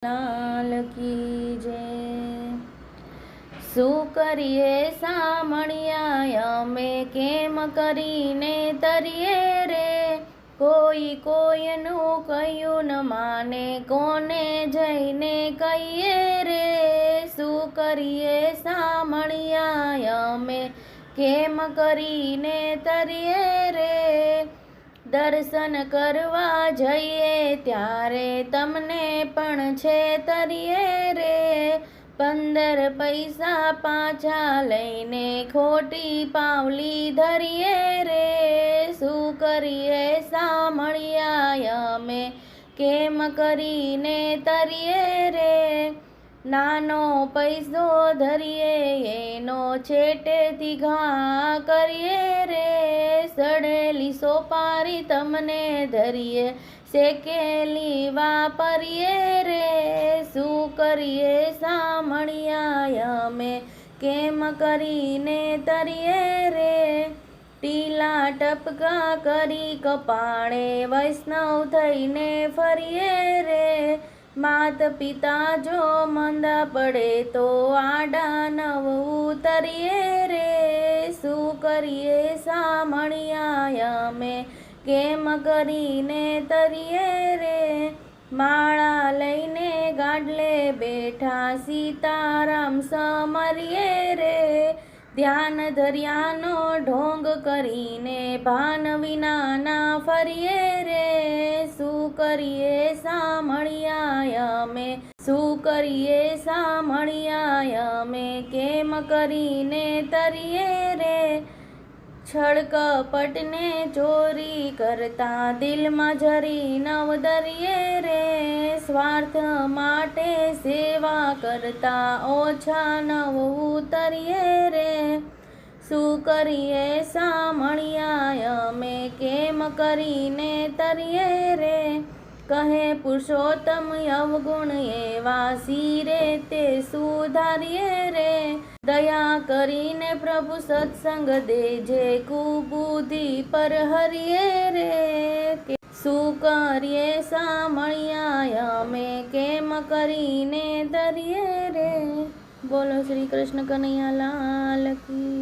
લાલ કી જય। શું કરીએ સામણિયા અમે કેમ કરીને તરીએ રે, કોઈ કોઈનું કહ્યું ન માને કોને જઈને કહીએ રે। શું કરીએ સામણિયા અમે કેમ કરીને તરીએ રે, દર્શન કરવા જઈએ ત્યારે તમને પણ છેતરીએ રે। 15 પૈસા પાછા લઈને ખોટી પાવલી ધરીએ રે। શું કરીએ સામળિયા અમે કેમ કરીને તરીએ રે, નાનો પૈસો ધરીએ એનો છેટેથી ઘા કરીએ રે। સડેલી સોપારી તમને ધરીએ શેકેલી વાપરીએ રે। શું કરીએ સામળિયા અમે કેમ કરીને તરીએ રે, ટીલા ટપકા કરી કપાળે વૈષ્ણવ થઈને ફરીએ રે। માત પિતા જો મંદા પડે તો આડા નવ ઉતરીએ રે। શું કરીએ સામળિયા અમે કેમ કરીને તરીએ રે, માળા લઈને ગાડલે બેઠા સીતારામ સમરીએ રે। ધ્યાન ધર્યાનો ઢોંગ કરીને ભાન વિનાના ફરીએ રે। શું કરીએ સામળિયા અમે શું કરીએ સામળિયા અમે કેમ કરીને તરીએ રે, છળ કપટને ચોરી કરતા દિલમાં જરી નવ દરીએ રે। સ્વાર્થ માટે સેવા કરતા ઓછા નવ ઉતરીએ રે। શું કરીએ સામળિયા અમે કેમ કરીને તરીએ રે, કહે પુરુષોત્તમ અવગુણ એવા શિરે તે સુધારીએ રે। દયા કરીને પ્રભુ સત્સંગ દેજે કુબુદ્ધિ પર હરીએ રે। શું કરીએ સામળિયા અમે કેમ કરીને તરીએ રે। બોલો શ્રી કૃષ્ણ કનૈયા લાલ કી।